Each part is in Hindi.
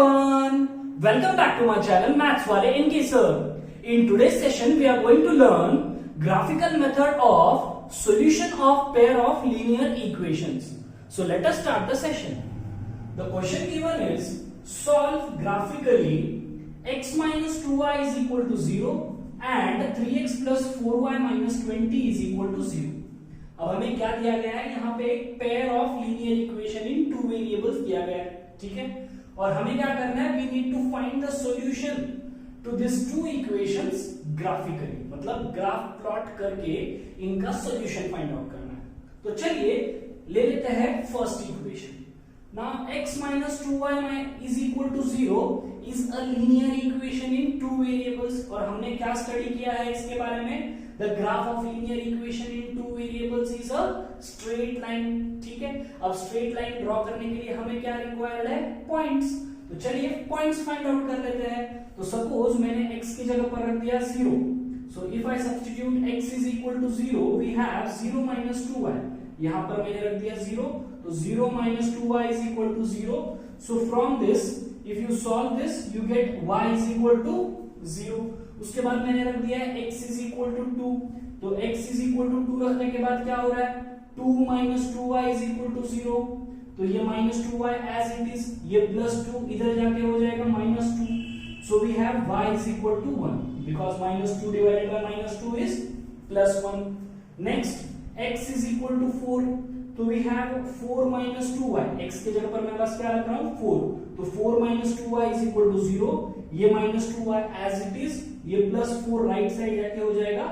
everyone, welcome back to my channel Maths Wale NK Sir. In today's session we are going to learn graphical method of solution of pair of linear equations. So let us start the session. The question given is solve graphically x minus 2y is equal to 0 and 3x plus 4y minus 20 is equal to 0. अब हमें क्या दिया गया है, यहाँ पे एक pair of linear equation in two variables दिया गया है, ठीक है। और हमें क्या करना है, we need to find the solution to this two equations graphically, मतलब ग्राफ प्लॉट करके इनका सॉल्यूशन फाइंड आउट करना है। तो चलिए ले लेते हैं first equation. Now x minus 2y is equal to 0 is a linear equation in two variables। और हमने क्या स्टडी किया है इसके बारे में, the graph of linear equation in two variables is a straight line, ठीक है। अब straight line ड्रॉ करने के लिए हमें क्या रिक्वायर्ड है, पॉइंट्स। तो चलिए पॉइंट्स फाइंड आउट कर लेते हैं। तो सपोज मैंने x की जगह पर रख दिया 0, so if I substitute x is equal to 0 we have 0 minus 2y। यहां पर मैंने रख दिया 0, तो 0 minus 2y is equal to 0। so from this if you solve this you get y is equal to 0। उसके बाद मैंने रख दिया है x is equal to 2, तो x is equal to 2 रखने के बाद क्या हो रहा है, 2 minus 2y is equal to 0, तो ये minus 2y as it is, ये plus 2 इधर जाके हो जाएगा minus 2, so we have y is equal to 1 because minus 2 divided by minus 2 is plus 1। next x is equal to 4, तो we have 4 minus 2y, x के जगह पर मैं बस क्या रख रहा हूँ 4, तो 4 minus 2y is equal to 0, ये minus 2y as it is, ये plus 4 राइट साइड जाके हो जाएगा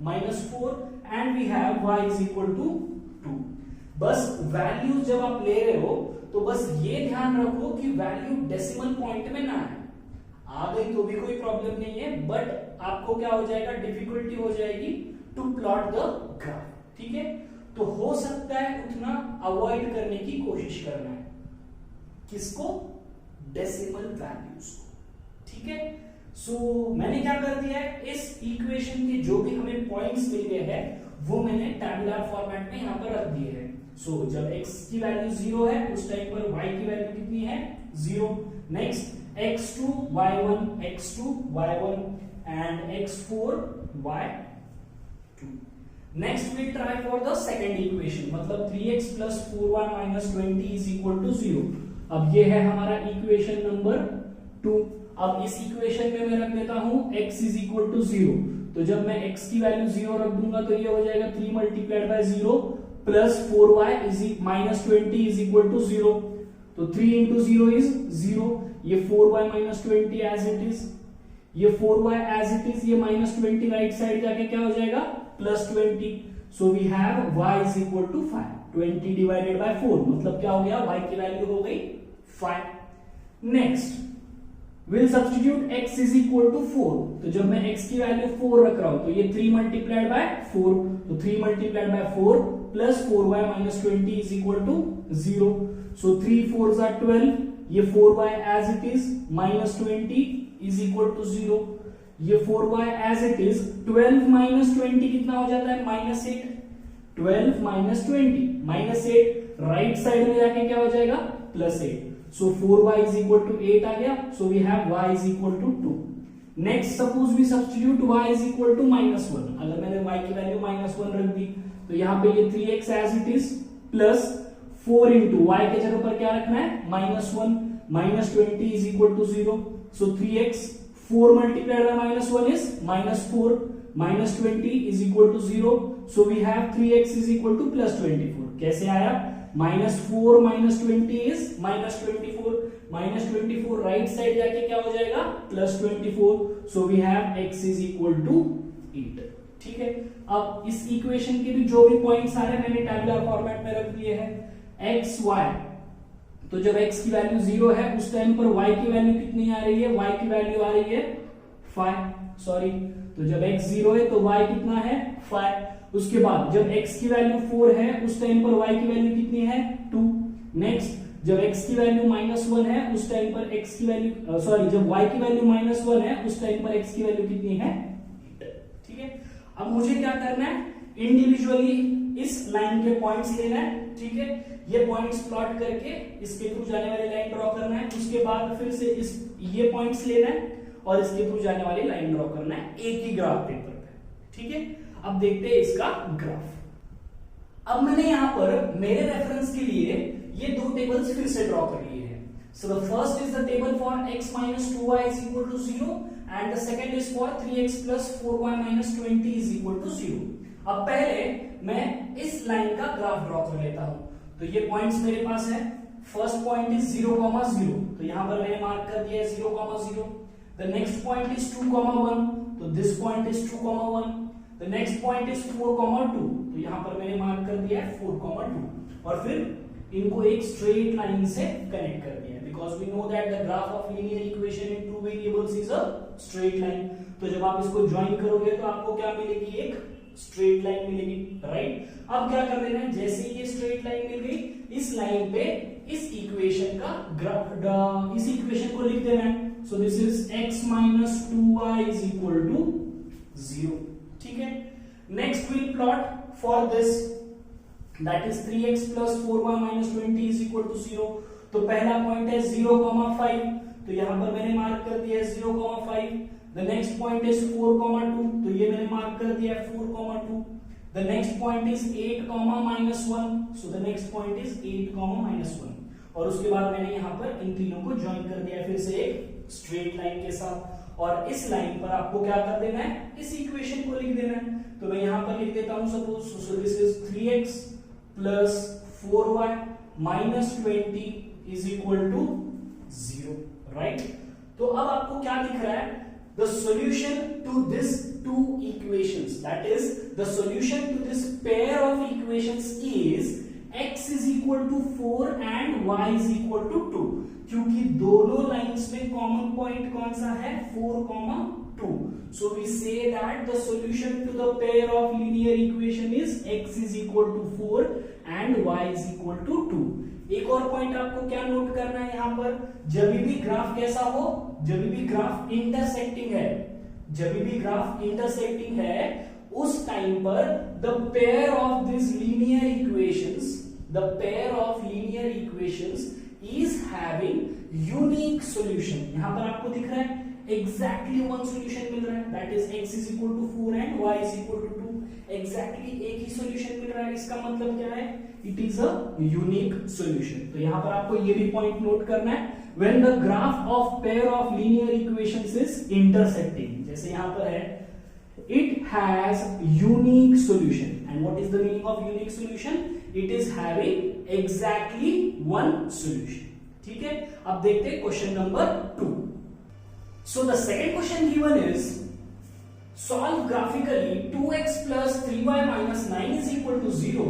minus 4 and we have y is equal to 2। बस वैल्यू जब आप ले रहे हो तो बस ये ध्यान रखो कि वैल्यू डेसिमल पॉइंट में ना है, आ गई तो भी कोई प्रॉब्लम नहीं है, बट आपको क्या हो जाएगा, डिफिकल्टी हो जाएगी टू प्लॉट द ग्राफ, ठीक है। तो हो सकता है उतना अवॉइड करने की कोशिश करना है, किसको, डेसिमल वैल्यूज को, ठीक है। सो मैंने क्या कर दिया है, इस इक्वेशन के जो भी हमें पॉइंट्स मिल गए हैं वो मैंने टैबुलर फॉर्मेट में यहां पर रख दिए हैं। सो जब x की वैल्यू 0 है उस टाइम पर y की वैल्यू कितनी है, 0। Next x2 y1 x2 y1 and x4 y2। Next we try for the second equation, मतलब 3x plus 4y minus 20 is equal to 0। अब ये है हमारा इक्वेशन नंबर 2। अब इस इक्वेशन में मैं रख देता हूं x is equal to 0, तो जब मैं x की वैल्यू 0 रख दूंगा तो ये हो जाएगा 3 multiplied by 0 plus 4y is minus 20 is equal to 0, तो 3 into 0 is 0, ये 4y minus 20 as it is, ये 4y as it is, ये minus 20 राइट साइड जाके क्या हो जाएगा, plus 20। so we have y is equal to 5, 20 divided by 4 मतलब क्या हो गया, y की वैल्यू हो गई 5। Next we'll substitute x is equal to 4, तो जब मैं x की वैल्यू 4 रख रहा हूं तो ये 3 multiplied by 4, तो 3 multiplied by 4 plus 4y minus 20 is equal to 0, so 3 4s are 12, ये 4y as it is minus 20 is equal to 0, ये 4y as it is, 12 minus 20 कितना हो जाता है, minus 8, 12 minus 20 minus 8 right side में जाके क्या हो जाएगा, plus 8, so 4y is equal to 8 आ गया, so we have y is equal to 2। next suppose we substitute y is equal to minus 1, अगर मैंने y की वैल्यू minus 1 रख दी तो यहाँ पे ये 3x as it is plus 4 into y के जगह पर क्या रखना है, minus 1 minus 20 is equal to 0, so 3x 4 multiplied by minus 1 is minus 4 minus 20 is equal to 0, so we have 3x is equal to plus 24। कैसे आया, minus 4 minus 20 is minus 24, minus 24 right side जाके क्या हो जाएगा, plus 24, so we have x is equal to 8, ठीक है। अब इस इक्वेशन के भी जो भी पॉइंट्स आ रहे हैं मैंने टैबुलर फॉर्मेट में रख दिए हैं। x y, तो जब x की वैल्यू 0 है उस टाइम पर y की वैल्यू कितनी आ रही है, y की वैल्यू आ रही है 5, सॉरी, तो जब x 0 है तो y कितना है, 5। उसके बाद जब x की वैल्यू 4 है उस टाइम पर y की वैल्यू कितनी है, 2। नेक्स्ट जब x की वैल्यू -1 है उस टाइम पर x की वैल्यू सॉरी जब y की वैल्यू -1 है उस टाइम पर x की वैल्यू कितनी है, 8, ठीक है। अब मुझे क्या करना है, इंडिविजुअली इस लाइन के पॉइंट्स लेना है, ठीक है। ये पॉइंट्स प्लॉट करके इसके थ्रू जाने वाली लाइन ड्रॉ करना है। उसके बाद फिर से इस ये पॉइंट्स लेना है और इसके थ्रू जाने वाली लाइन ड्रॉ करना है एक ही ग्राफ पेपर पे। ठीक है, अब देखते हैं इसका ग्राफ। अब मैंने यहां पर मेरे रेफरेंस के लिए ये दो टेबल्स फिर से ड्रॉ कर लिए हैं। सो the first is the table for x minus 2y is equal to 0 and the second is for 3x plus 4y minus 20 is equal to 0। अब पहले मैं इस लाइन का ग्राफ ड्रॉ कर लेता हूं। तो ये पॉइंट्स मेरे पास है। फर्स्ट पॉइंट इज 0,0, तो यहां पर मैंने मार्क कर दिया है 0,0। द नेक्स्ट पॉइंट इज 2,1, तो this point is 2,1। The next point is 4,2, तो यहां पर मैंने मार्क कर दिया है 4,2 और फिर इनको एक स्ट्रेट लाइन से कनेक्ट कर दिया है because we know that the graph of linear equation in two variables is a straight line. तो जब आप इसको ज्वाइन करोगे तो आपको क्या मिलेगी, एक स्ट्रेट लाइन मिलेगी, राइट। अब क्या कर देना है, जैसे ये स्ट्रेट लाइन मिल गई, इस लाइन पे इस इक्वेशन का ग्राफ, इस इक्वेशन को लिख देना है। सो this is x minus 2y is equal to 0। ठीक है, next will plot for this that is 3x plus 4y minus 20 is equal to 0। तो पहला पॉइंट है 0,5, तो यहां पर मैंने मार्क कर दिया है 0,5। द नेक्स्ट पॉइंट इज 4,2, तो ये मैंने मार्क कर दिया है 4,2। The next point is 8,-1, so the next point is 8,-1 और उसके बाद मैंने यहां पर इन तीनों को ज्वाइन कर दिया फिर से एक स्ट्रेट लाइन के साथ। और इस लाइन पर आपको क्या कर देना है, इस इक्वेशन को लिख देना है। तो मैं यहां पर लिख देता हूं suppose, so this is 3x plus 4y minus 20 is equal to 0, right? तो अब आपको क्या दिख रहा है, the solution to this two equations, that is the solution to this pair of equations is x is equal to 4 and y is equal to 2, क्योंकि दोनों लाइंस में कॉमन पॉइंट कौन सा है, 4,2। So we say that the solution to the pair of linear equation is x is equal to 4 and y is equal to 2। एक और पॉइंट आपको क्या नोट करना है यहाँ पर, जब भी ग्राफ कैसा हो, जब भी ग्राफ इंटरसेक्टिंग है, जब भी ग्राफ इंटरसेक्टिंग है उस टाइम पर the pair of this linear equations, the pair of linear equations is having unique solution। यहां पर आपको दिख रहा है exactly one solution मिल रहा है, that is x is equal to 4 and y is equal to 2। exactly एक ही solution मिल रहा है, इसका मतलब क्या है, it is a unique solution। तो यहां पर आपको ये भी पॉइंट नोट करना है, when the graph of pair of linear equations is intersecting, जैसे यहां पर है it has unique solution। and what is the meaning of unique solution, it is having exactly one solution। ठीक है, अब देखते हैं question number 2। So the second question given is solve graphically 2x plus 3y minus 9 is equal to 0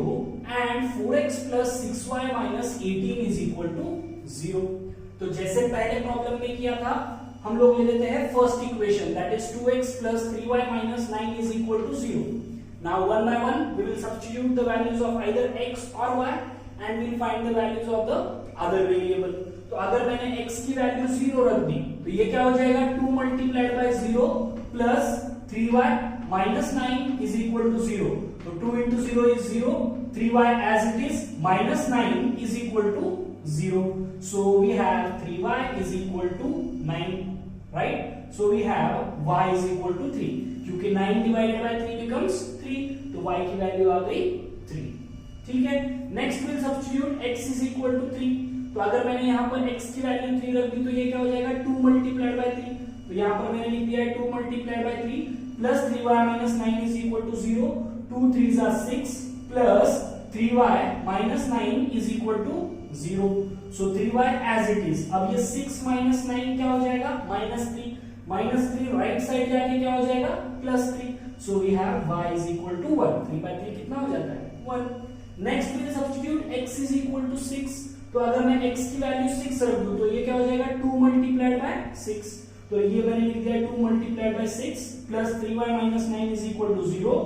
and 4x plus 6y minus 18 is equal to 0। तो जैसे पहले प्रॉब्लम में किया था, हम लोग ले लेते हैं first equation that is 2x plus 3y minus 9 is equal to 0। Now one by one we will substitute the values of either x or y and we'll find the values of the other variable। तो अगर मैंने x की वैल्यू 0 रख दी तो ये क्या हो जाएगा, 2 multiplied by 0 plus 3y minus 9 is equal to 0। तो 2 into 0 is 0, 3y as it is minus 9 is equal to 0। So we have 3y is equal to 9, right? So we have y is equal to 3, क्योंकि 9 divided by 3 becomes 3, तो y की वैल्यू आ गई 3। ठीक है, next will substitute x is equal to 3। तो अगर मैंने यहाँ पर x की वैल्यू 3 रख दी तो ये क्या हो जाएगा, 2 multiplied by 3। तो यहाँ पर मैंने लिख दिया है 2 multiplied by 3 plus 3y minus 9 is equal to 0। 2 3s are 6 plus 3y minus 9 is equal to 0। So 3y as it is। अब ये 6 minus 9 क्या हो जाएगा, -3। -3 राइट साइड जाके क्या हो जाएगा, +3। So we have y is equal to 1। 3 by 3 कितना हो जाता है, 1। Next will substitute x is equal to 6। तो अगर मैं x की वैल्यू 6 रख दूं तो ये क्या हो जाएगा, 2 multiplied by 6। तो ये मैंने लिख दिया 2 multiplied by 6 plus 3y minus 9 is equal to 0।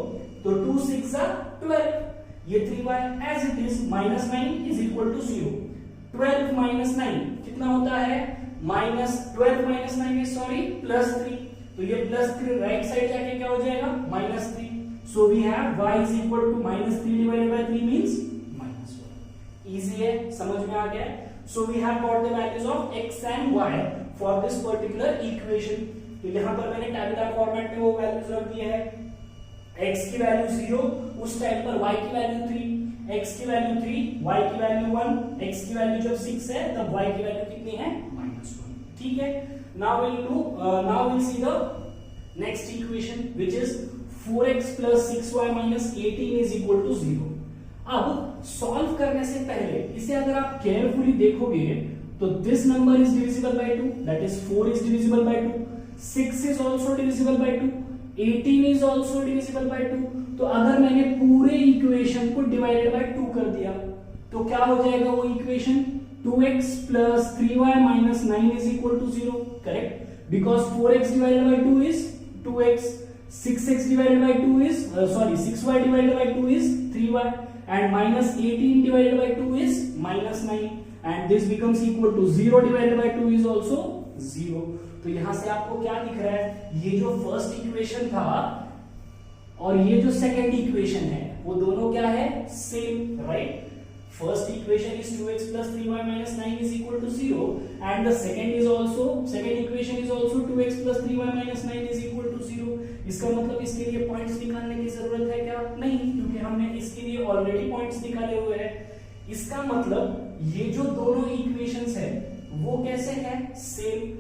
तो 2 6 are 12। ये 3y as it is minus 9 is equal to 0। 12 minus 9 कितना होता है, -12 minus 9 is sorry +3। तो ये +3 राइट साइड जाके क्या हो जाएगा, -3। So we have y is equal to -3 divided by 3 means -1। Easy है, समझ में आ गया है। So we have got the values of x and y for this particular equation. तो यहाँ पर मैंने टैबुलर फॉर्मेट में वो वैल्यूज रख दिए हैं. x की वैल्यू 0, उस टाइम पर y की वैल्यू 3, x की वैल्यू 3, y की वैल्यू 1, x की वैल्यू जब 6 है तब y की वैल्यू कितनी है? -1. ठीक है. Now we'll see the next equation which is 4x plus 6y minus 18 is equal to 0. अब सॉल्व करने से पहले इसे अगर आप केयरफुली देखोगे तो this number is divisible by 2, that is 4 is divisible by 2, 6 is also divisible by 2, 18 is also divisible by 2. तो अगर मैंने पूरे इक्वेशन को डिवाइडेड बाय 2 कर दिया तो क्या हो जाएगा वो equation? 2x plus 3y minus 9 is equal to 0. Correct? Because 4x divided by 2 is 2x, 6x divided by 2 is 6y divided by 2 is 3y, and minus 18 divided by 2 is minus 9, and this becomes equal to 0 divided by 2 is also 0. तो यहां से आपको क्या दिख रहा है? ये जो फर्स्ट इक्वेशन था और ये जो सेकंड इक्वेशन है वो दोनों क्या है? Same, right? First equation is 2x plus 3y minus 9 is equal to 0, and the second equation is also 2x plus 3y minus 9 is equal to 0. इसका मतलब इसके लिए पॉइंट्स निकालने की जरूरत है क्या? नहीं, क्योंकि हमने इसके लिए ऑलरेडी पॉइंट्स निकाले हुए हैं. इसका मतलब ये जो दोनों इक्वेशंस है वो कैसे है? सेम.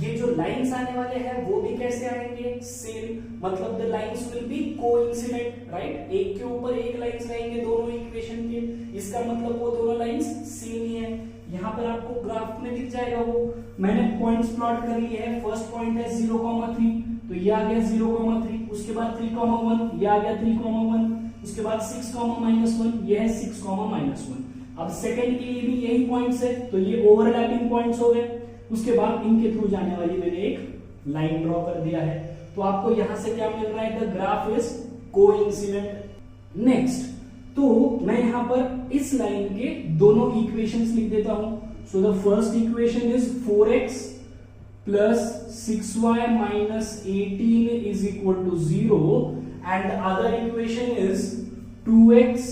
ये जो लाइंस आने वाले हैं वो भी कैसे आएंगे? सेम. मतलब the lines will be coincident, right? एक के ऊपर एक लाइंस रहेंगे दोनों इक्वेशन के. इसका मतलब वो दोनों लाइंस सेम ही है. यहाँ पर आपको ग्राफ में दिख जाएगा वो. मैंने पॉइंट्स प्लॉट कर लिए हैं. फर्स्ट पॉइंट है 0,3, तो ये आ गया 0,3. उसके बाद 3,1, ये आ गया 3,1. उसके बाद 6,-1, ये है 6,-1. अब सेकंड के लिए भी यही पॉइंट्स है, तो ये ओवरलैपिंग पॉइंट्स हो गए. उसके बाद इनके थ्रू जाने वाली मैंने एक लाइन ड्रॉ कर दिया है. तो आपको यहां से क्या मिल रहा है? The graph is coincident. Next, तो मैं यहां पर इस लाइन के दोनों इक्वेशंस लिख देता हूं. So the first equation is 4x plus 6y minus 18 is equal to 0, and the other equation is 2x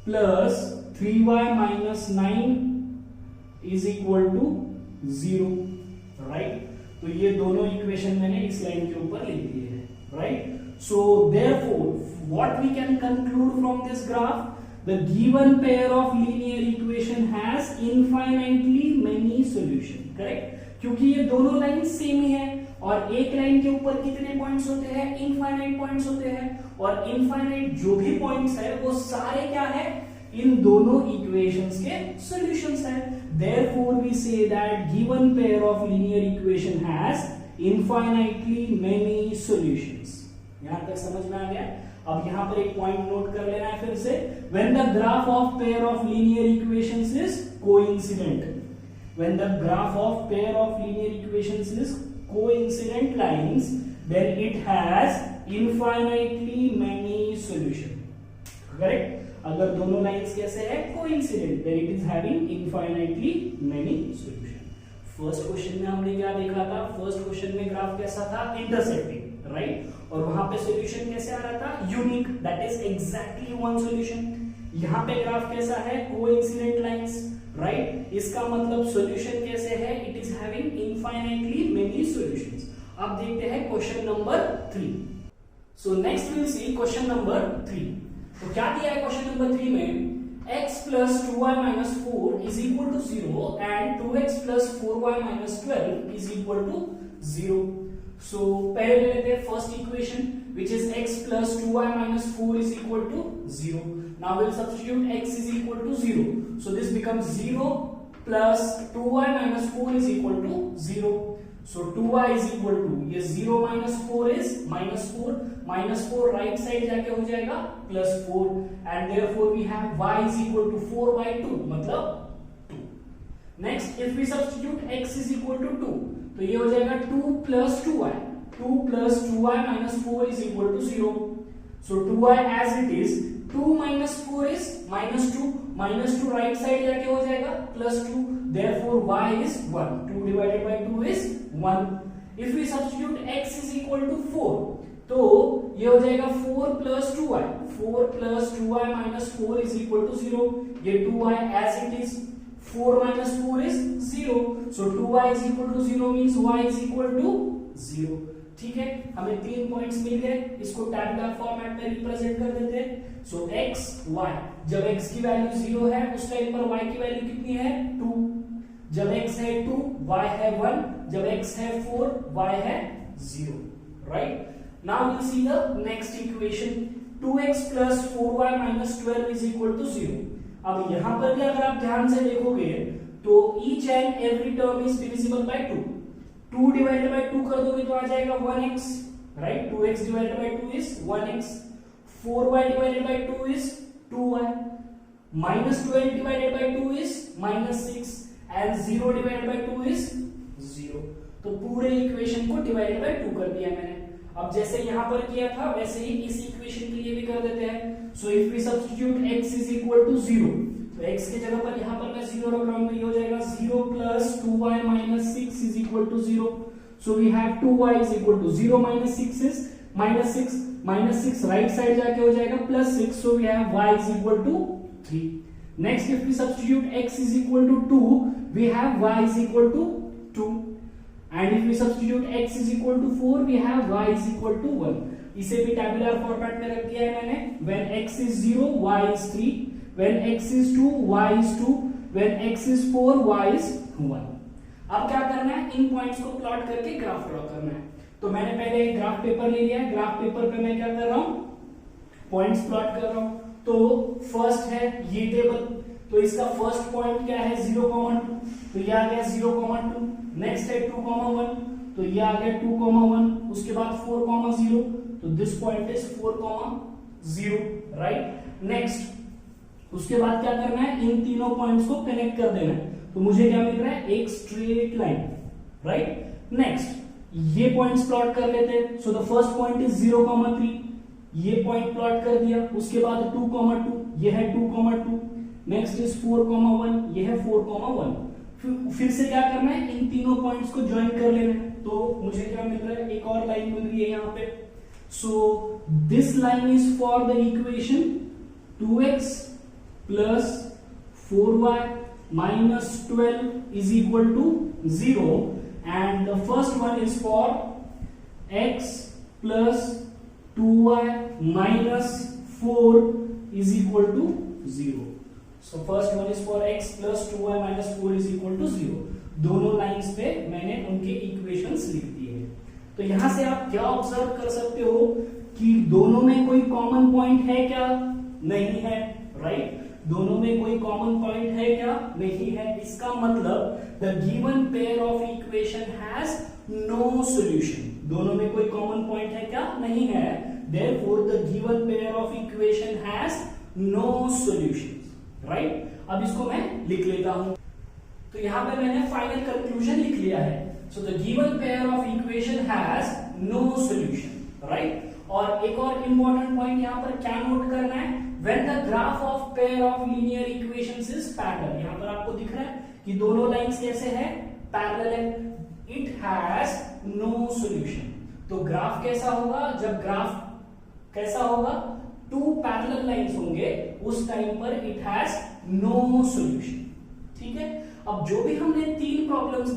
plus 3y minus 9 is equal to 0, right? तो ये दोनों इक्वेशन मैंने इस लाइन के ऊपर लिख दिए हैं, right? So therefore what we can conclude from this graph, the given pair of linear equation has infinitely many solution. correct? क्योंकि ये दोनों लाइन सेम ही है और एक लाइन के ऊपर कितने पॉइंट्स होते हैं? इनफाइनाइट पॉइंट्स होते हैं. और इनफाइनाइट जो भी पॉइंट्स है वो सारे क्या है? इन दोनों इक्वेशंस के सॉल्यूशंस हैं. Therefore we say that given pair of linear equation has infinitely many solutions. यहां तक समझ में आ गया? अब यहां पर एक पॉइंट नोट कर लेना है फिर से. When the graph of pair of linear equations is coincident, when the graph of pair of linear equations is coincident lines, then it has infinitely many solution. Correct? अगर दोनों लाइंस कैसे है? Coincident, then it is having infinitely many solution. First question में हमने क्या देखा था? फर्स्ट क्वेश्चन में ग्राफ कैसा था? Intersecting, right? और वहां पे सॉल्यूशन कैसे आ रहा था? Unique, that is exactly one solution. यहाँ पे ग्राफ कैसा है? Coincident lines, right? इसका मतलब सॉल्यूशन कैसे है? It is having infinitely many solutions. अब देखते हैं question number 3. So next will see question number 3. तो क्या दिया है क्वेश्चन नंबर 3 में? x plus 2y minus 4 is equal to 0 and 2x plus 4y minus 12 is equal to 0. So पहले ले लेते हैं first equation which is x plus 2y minus 4 is equal to 0. Now we'll substitute x is equal to 0. So this becomes 0 plus 2y minus 4 is equal to 0. So 2y is equal to, ये 0 minus 4 is minus 4 right side जाके हो जाएगा plus 4, and therefore we have y is equal to 4 by 2 मतलब 2. Next if we substitute x is equal to 2, तो ये हो जाएगा 2 plus 2y. 2 plus 2y minus 4 is equal to 0. So 2y as it is, 2 minus 4 is minus 2 right side जाके हो जाएगा plus 2. Therefore y is 1. 2 divided by 2 is 1. If we substitute x is equal to 4, तो ये हो जाएगा 4 plus 2y. 4 plus 2y minus 4 is equal to 0. ये 2y as it is. 4 minus 4 is 0. So 2y is equal to 0 means y is equal to 0. ठीक है, हमें 3 पॉइंट्स मिल गए, इसको टैबुलर फॉर्मेट में रिप्रेजेंट कर देते हैं. सो x y, जब x की वैल्यू 0 है उस टाइम पर y की वैल्यू कितनी है 2. जब x है 2 y है 1, जब x है 4 y है 0. Right, now we'll see the next equation. 2x plus 4y minus 12 is equal to 0. अब यहां पर भी अगर आप ध्यान से देखोगे तो each and every term is divisible by 2. 2 divided by 2 कर दोगे तो आ जाएगा 1x. Right, 2x divided by 2 is 1x. 4y divided by 2 is 2y. Minus 12 divided by 2 is minus 6. And 0 divided by 2 is 0. तो पूरे इक्वेशन को डिवाइड बाय 2 कर दिया मैंने. अब जैसे यहां पर किया था वैसे ही इस इक्वेशन के लिए भी कर देते हैं. So if we substitute x is equal to 0, तो x की जगह पर यहां पर मैं 0 रख रहा हूं, तो ये हो जाएगा 0 plus 2y minus 6 is equal to 0. So we have 2y is equal to 0 minus 6 is minus 6. Minus 6 right side जाके हो जाएगा plus 6. So we have y is equal to 3. Next, if we substitute x is equal to 2, we have y is equal to 2. And if we substitute x is equal to 4, we have y is equal to 1. इसे भी टैबुलर फॉर्मेट में रख दिया है मैंने. When x is 0, y is 3. When x is 2, y is 2. When x is 4, y is 1. अब क्या करना है, इन पॉइंट्स को प्लॉट करके ग्राफ ड्रॉ करना है. तो मैंने पहले एक ग्राफ पेपर ले लिया है. ग्राफ पेपर पे मैं क्या कर रहा हूं, पॉइंट्स प्लॉट कर रहा हूं. तो फर्स्ट है ये टेबल, तो इसका फर्स्ट पॉइंट क्या है 0,2, तो ये आ गया 0,2. नेक्स्ट है 2,1, तो ये आ गया 2,1. उसके बाद 4,0, तो this point is 4,0. Right, next उसके बाद क्या करना है, इन तीनों पॉइंट्स को कनेक्ट कर देना है. तो मुझे क्या मिल रहा है, एक स्ट्रेट लाइन. राइट, नेक्स्ट ये पॉइंट्स प्लॉट कर लेते हैं. सो द फर्स्ट पॉइंट इज 0,3, ये पॉइंट प्लॉट कर दिया. उसके बाद 2,2, ये है 2,2. नेक्स्ट इज 4,1, ये है 4,1. फिर से क्या करना है, इन तीनों पॉइंट्स को ज्वाइन कर लेना है. तो मुझे क्या मिल रहा है, एक और लाइन मिल रही है यहाँ पे. So this line is for the equation 2x plus 4y minus 12 is equal to 0, and the first one is for x plus 2y minus 4 is equal to 0. So first one is for x plus 2y minus 4 is equal to 0. दोनों लाइंस पे मैंने उनके इक्वेशंस लिख दिए हैं. तो यहां से आप क्या ऑब्जर्व कर सकते हो कि दोनों में कोई कॉमन पॉइंट है क्या, नहीं है. राइट, दोनों में कोई कॉमन पॉइंट है क्या, नहीं है. इसका मतलब the given pair of equation has no solution. दोनों में कोई कॉमन पॉइंट है क्या, नहीं है. Therefore the given pair of equation has no solution. Right, अब इसको मैं लिख लेता हूं. तो यहां पे मैंने फाइनल कंक्लूजन लिख लिया है. So the given pair of equation has no solution. Right, और एक और इंपॉर्टेंट पॉइंट यहां पर क्या नोट करना है, when the graph of pair of linear equations is parallel. यहां पर आपको दिख रहा है कि दोनों लाइंस कैसे हैं, पैरेलल है. It has no solution. तो ग्राफ कैसा होगा, जब ग्राफ कैसा होगा, टू पैरेलल लाइंस होंगे, उस टाइम पर इट हैज नो सॉल्यूशन. ठीक है, अब जो भी हमने 3 प्रॉब्लम्स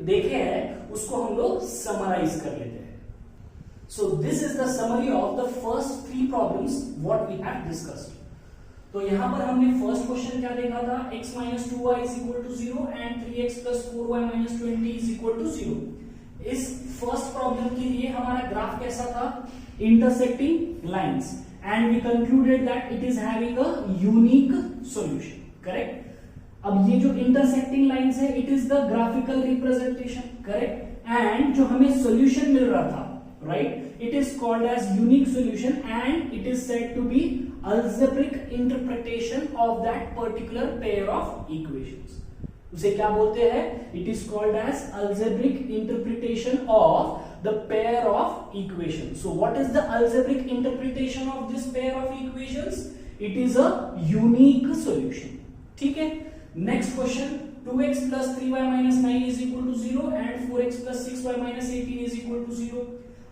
देखे हैं उसको हम लोग समराइज कर लेते हैं. So this is the summary of the first 3 problems what we have discussed. तो यहां पर हमने फर्स्ट क्वेश्चन क्या देखा था, x minus 2y is equal to 0 and 3x plus 4y minus 20 is equal to 0. इस फर्स्ट प्रॉब्लम के लिए हमारा ग्राफ कैसा था, intersecting lines, and we concluded that it is having a unique solution. Correct? अब ये जो intersecting lines है, it is the graphical representation. Correct? And जो हमें solution मिल रहा था, right? It is called as unique solution and it is said to be algebraic interpretation of that particular pair of equations. उसे क्या बोलते हैं? It is called as algebraic interpretation of the pair of equations. So what is the algebraic interpretation of this pair of equations? It is a unique solution. ठीक है? Next question, 2x plus 3y minus 9 is equal to 0 and 4x plus 6y minus 18 is equal to 0.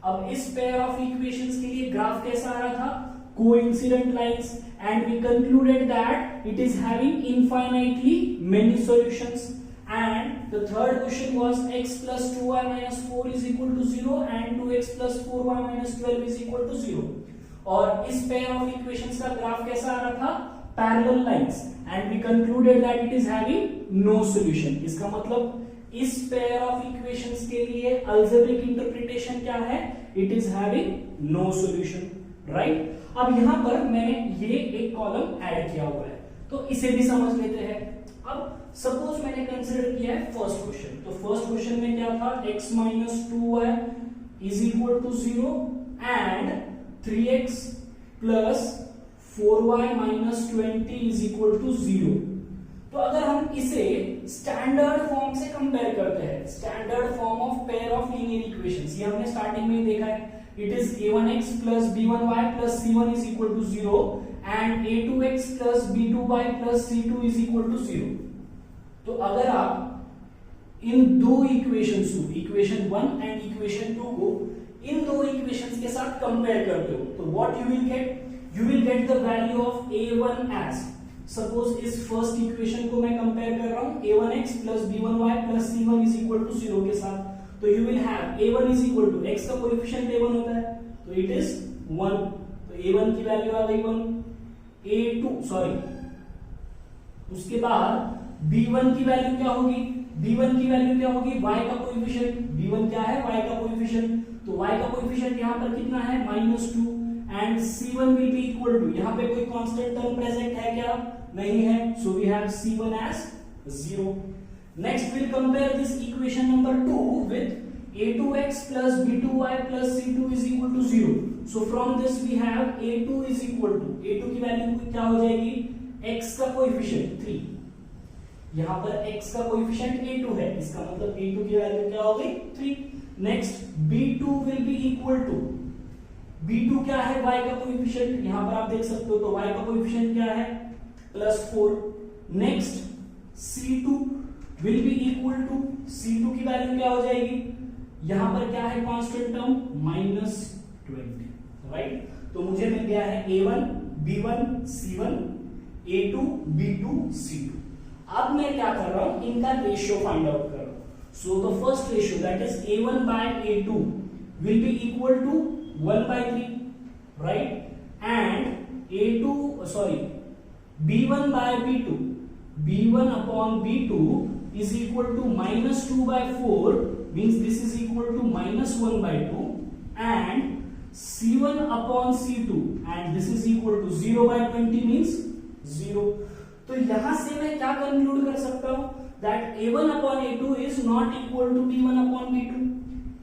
अब इस pair of equations के लिए ग्राफ कैसा आ रहा था? Coincident lines, and we concluded that it is having infinitely many solutions. And the third question was x plus 2y minus 4 is equal to 0 and 2x plus 4y minus 12 is equal to 0. और इस पेयर ऑफ इक्वेशंस का ग्राफ कैसा आ रहा था? Parallel lines, and we concluded that it is having no solution. इसका मतलब इस पेयर ऑफ इक्वेशंस के लिए अलजेब्रिक इंटरप्रिटेशन क्या है? It is having no solution, right. अब यहां पर मैंने ये एक कॉलम ऐड किया हुआ है, तो इसे भी समझ लेते हैं. अब सपोज मैंने कंसीडर किया है फर्स्ट क्वेश्चन, तो फर्स्ट क्वेश्चन में क्या था? x minus 2y is equal to 0 and 3x plus 4y minus 20 is equal to 0. तो अगर हम इसे स्टैंडर्ड फॉर्म से कंपेयर करते हैं, standard form of pair of linear equations, ये हमने स्टार्टिंग में ही देखा है. It is a1x plus b1y plus c1 is equal to 0 and a2x plus b2y plus c2 is equal to 0. तो अगर आप इन दो इक्वेशंस को, इक्वेशन 1 एंड इक्वेशन 2 को इन दो इक्वेशंस के साथ कंपेयर करते हो, तो what you will get? You will get the value of a1 as, suppose इस फर्स्ट इक्वेशन को मैं कंपेयर कर रहा हूं a1x plus b1y plus c1 is equal to 0 के साथ, तो you will have a1 is equal to x का कोएफिशिएंट a1 होता है, तो इट इज 1, तो a1 की वैल्यू आ गई 1. उसके बाद b1 की वैल्यू क्या होगी? b1 की वैल्यू क्या होगी? y का कोएफिशिएंट. b1 क्या है? y का कोएफिशिएंट. तो y का कोएफिशिएंट यहां पर कितना है? -2 and c1 will be equal to, यहां पे कोई कांस्टेंट टर्म प्रेजेंट है क्या? नहीं है, so we have c1 as 0. Next will compare this equation number 2 with a2x plus b2y plus c2 is equal to 0. So from this we have a2 is equal to, a2 की वैल्यू क्या हो जाएगी? x का कोएफिशिएंट 3. यहां पर x का कोएफिशिएंट a2 है, इसका मतलब a2 की वैल्यू क्या हो गई? 3. Next b2 will be equal to, b2 क्या है? y का कोएफिशिएंट, यहां पर आप देख सकते हो, तो y का कोएफिशिएंट क्या है? +4. Next c2 will be equal to, c2 की वैल्यू क्या हो जाएगी? यहां पर क्या है कांस्टेंट टर्म? -20, राइट. तो मुझे मिल गया है a1 b1 c1 a2 b2 c2. अब मैं क्या कर रहा हूं? इनका रेशियो फाइंड आउट कर रहा हूं. So the first ratio that is a1 by a2 will be equal to 1/3, right. And b1 by b2, b1 upon b2 is equal to -2/4, means this is equal to -1/2, and c1 upon c2 and this is equal to 0/20 means 0. तो यहां से मैं क्या कंक्लूड कर सकता हूं? That a1 upon a2 is not equal to b1 upon b2.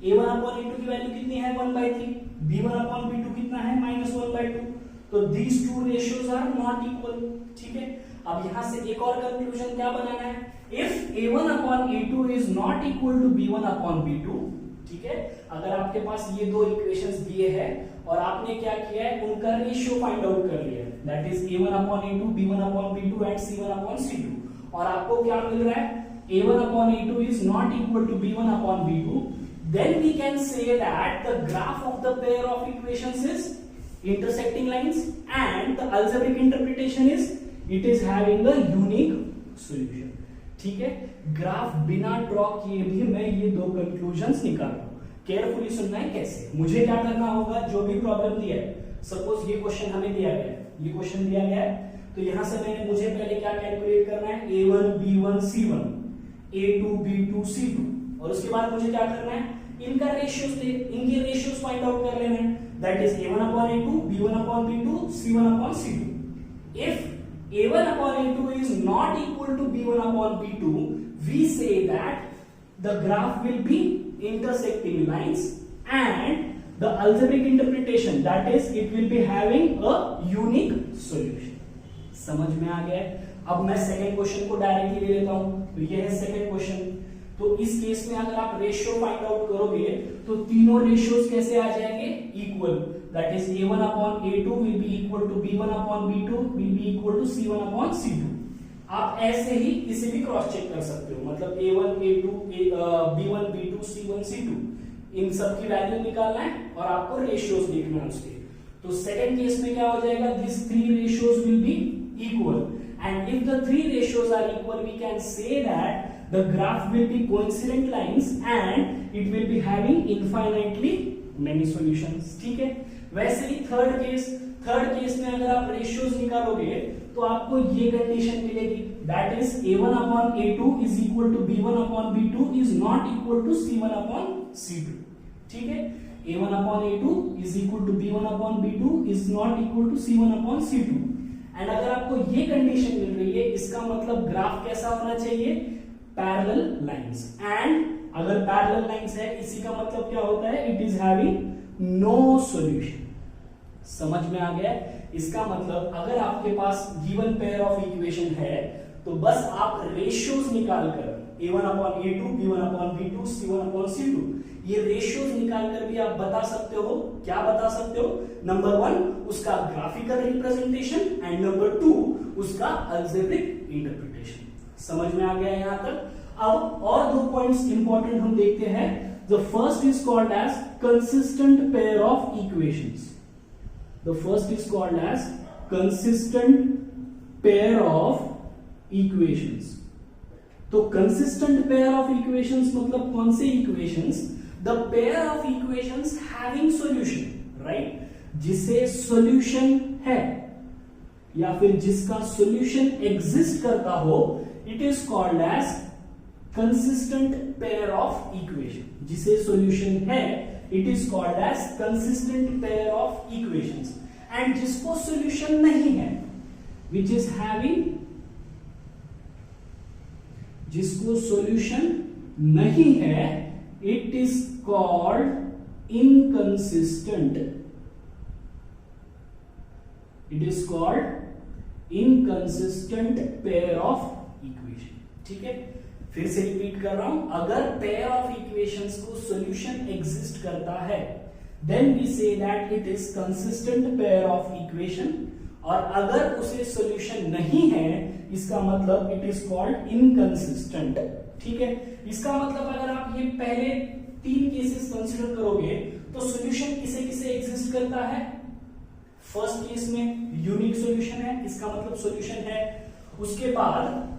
a1 upon a2 की वैल्यू कितनी है? 1/3. b1 upon b2 कितना है? -1/2. तो these two ratios are not equal. ठीक है. अब यहां से एक और कंक्लूजन क्या बनाना है? If a1 upon a2 is not equal to b1 upon b2, ठीक है, अगर आपके पास ये दो इक्वेशंस दिए हैं और आपने क्या किया है? उनका रेशियो फाइंड आउट कर लिया है, that is a1 upon a2 b1 upon b2 and c1 upon c2, और आपको क्या मिल रहा है? a1 upon a2 is not equal to b1 upon b2, then we can say that the graph of the pair of equations is intersecting lines and the algebraic interpretation is it is having a unique solution. ठीक है, ग्राफ बिना ड्रॉ किए भी मैं ये दो कंक्लूजन्स निकाल रहा हूं. केयरफुली सुनना है कैसे. मुझे क्या करना होगा? जो भी प्रॉब्लम दिया है, सपोज ये क्वेश्चन हमें दिया गया है, ये क्वेश्चन दिया गया है, तो यहां से मुझे पहले क्या कैलकुलेट करना है? a1 b1 c1 a2 b2 c2, और उसके बाद मुझे क्या करना है? इनका रेशियोस इनके रेशियोस फाइंड आउट कर लेना है, that is a1 upon a2 b1 upon b2 c1 upon c2. If a1 upon a2 is not equal to b1 upon b2, we say that the graph will be intersecting lines and the algebraic interpretation, that is it will be having a unique solution. समझ में आ गया? अब मैं सेकंड क्वेश्चन को डायरेक्टली ले लेता हूं. तो ये है सेकंड क्वेश्चन. तो इस केस में अगर आप रेशियो फाइंड आउट करोगे तो तीनों रेशियोज कैसे आ जाएंगे? Equal. That is a1 upon a2 will be equal to b1 upon b2 will be equal to c1 upon c2. आप ऐसे ही इसे भी क्रॉस चेक कर सकते हो, मतलब a1 a2 b1 b2 c1 c2 इन सब की वैल्यू निकालना है और आपको रेशियोज देखना है उसके. तो सेकंड केस में क्या हो जाएगा? This three ratios will be equal and if the three ratios are equal, we can say that the graph will be coincident lines and it will be having infinitely many solutions. ठीक है, वैसे ही थर्ड केस में अगर आप रेशियोज निकालोगे तो आपको ये कंडीशन मिलेगी, that is a1 upon a2 is equal to b1 upon b2 is not equal to c1 upon c2. ठीक है, a1 upon a2 is equal to b1 upon b2 is not equal to c1 upon c2. And अगर आपको ये कंडीशन मिल रही है, इसका मतलब ग्राफ कैसा होना चाहिए, पैरेलल लाइंस. एंड अगर पैरेलल लाइंस है, इसी का मतलब क्या होता है, it is having no solution. समझ में आ गया? इसका मतलब अगर आपके पास गिवन पेयर ऑफ इक्वेशन है तो बस आप रेशियोज निकालकर a1 upon a2, b1 upon b2, c1 upon c2, ये रेशियोज निकालकर भी आप बता सकते हो. क्या बता सकते हो? नंबर 1 उसका ग्राफिकल रिप्रेजेंटेशन एंड नंबर 2 उसका अलजेब्रिक इंटरप्रिटेशन. समझ में आ गया यहां तक? अब और दो पॉइंट्स इंपॉर्टेंट हम देखते हैं. The first is called as consistent pair of equations. The first is called as consistent pair of equations. तो consistent pair of equations मतलब कौन से equations? The pair of equations having solution, right? जिसे solution है या फिर जिसका solution exist करता हो, it is called as consistent pair of equation. जिसे solution है, it is called as consistent pair of equations. And जिसको solution नहीं है, which is having, जिसको solution नहीं है, it is called inconsistent. It is called inconsistent pair of equation. ठीक है, फिर से रिपीट कर रहा हूं, अगर पेयर ऑफ इक्वेशंस को सॉल्यूशन एग्जिस्ट करता है, then we say that it is consistent pair of equation. और अगर उसे सॉल्यूशन नहीं है, इसका मतलब इट इज कॉल्ड इनकंसिस्टेंट. ठीक है, इसका मतलब अगर आप ये पहले तीन केसेस कंसीडर करोगे तो सॉल्यूशन किसे किसे एग्जिस्ट करता है. फर्स्ट केस में यूनिक सॉल्यूशन है, इसका मतलब सॉल्यूशन है. उसके बाद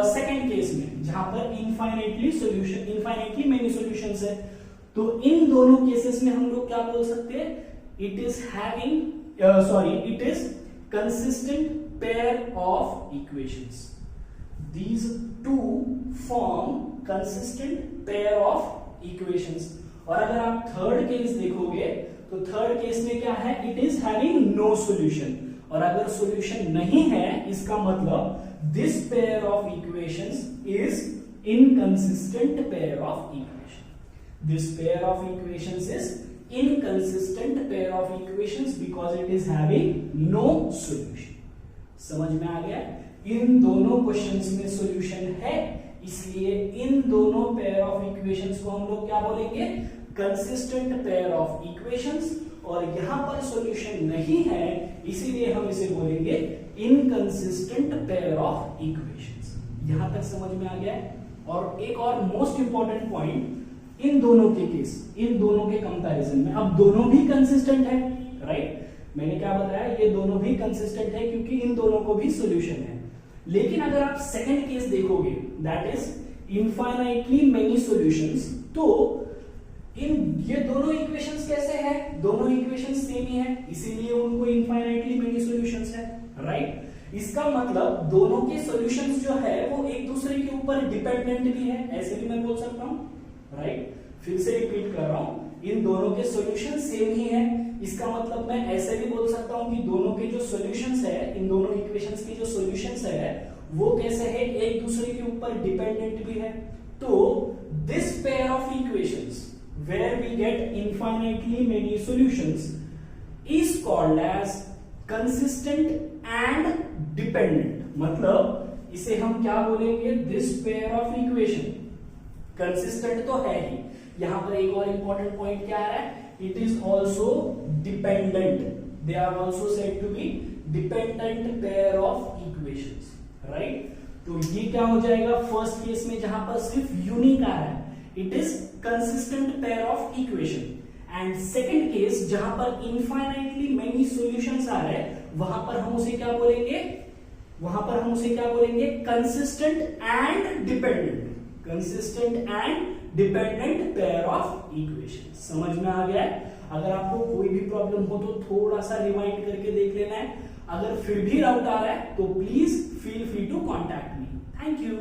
सेकंड केस में जहां पर इनफाइनाइटली मेनी सॉल्यूशंस है, तो इन दोनों केसेस में हम लोग क्या बोल सकते हैं, it is consistent pair of equations. These two form consistent pair of equations. और अगर आप थर्ड केस देखोगे तो थर्ड केस में क्या है, it is having no solution. और अगर सॉल्यूशन नहीं है, इसका मतलब this pair of equations is inconsistent pair of equation. This pair of equations is inconsistent pair of equations because it is having no solution. समझ में आ गया? इन दोनों क्वेश्चंस में सॉल्यूशन है, इसलिए इन दोनों पेयर ऑफ इक्वेशंस को हम लोग क्या बोलेंगे, कंसिस्टेंट पेयर ऑफ इक्वेशंस. और यहां पर सॉल्यूशन नहीं है, इसीलिए हम इसे बोलेंगे इनकंसिस्टेंट पेयर ऑफ इक्वेशंस. यहां तक समझ में आ गया है? और एक और मोस्ट इंपॉर्टेंट पॉइंट, इन दोनों के केस, इन दोनों के कंपैरिजन में, अब दोनों भी कंसिस्टेंट है, राइट? मैंने क्या बताया, ये दोनों भी कंसिस्टेंट है क्योंकि इन दोनों को भी सॉल्यूशन है. लेकिन अगर आप सेकंड केस देखोगे, that is infinitely many solutions, तो ये दोनों इक्वेशंस कैसे हैं? दोनों इक्वेशंस सेम ही है, इसीलिए उनको इनफाइनाइटली मेनी सॉल्यूशंस है, राइट? इसका मतलब दोनों के सॉल्यूशंस जो है वो एक दूसरे के ऊपर डिपेंडेंट भी है, ऐसे भी मैं बोल सकता हूं, राइट? फिर से रिपीट कर रहा हूं, इन दोनों के सॉल्यूशन सेम ही है. इसका मतलब मैं ऐसे भी बोल सकता हूं कि दोनों के जो सॉल्यूशंस है, इन दोनों इक्वेशंस के जो सॉल्यूशंस है वो कैसे है, एक दूसरे के ऊपर डिपेंडेंट भी है. तो this pair of equations where we get infinitely many solutions is called as consistent and dependent. मतलब इसे हम क्या बोलेंगे, this pair of equation. consistent तो है ही, यहां पर एक और important point क्या है, it is also dependent. They are also said to be dependent pair of equations, right? तो ये क्या हो जाएगा, फर्स्ट केस में जहां पर सिर्फ यूनिक आ रहा है, it is consistent pair of equation. And second case जहां पर इनफाइनाइटली मेनी सॉल्यूशंस आ रहे हैं, वहां पर हम उसे क्या बोलेंगे, वहां पर हम उसे क्या बोलेंगे, consistent and dependent, consistent and dependent pair of equation. समझ में आ गया है? अगर आपको कोई भी प्रॉब्लम हो तो थोड़ा सा रिवाइंड करके देख लेना है। अगर फिर भी डाउट आ रहा है तो please feel free to contact me. Thank you.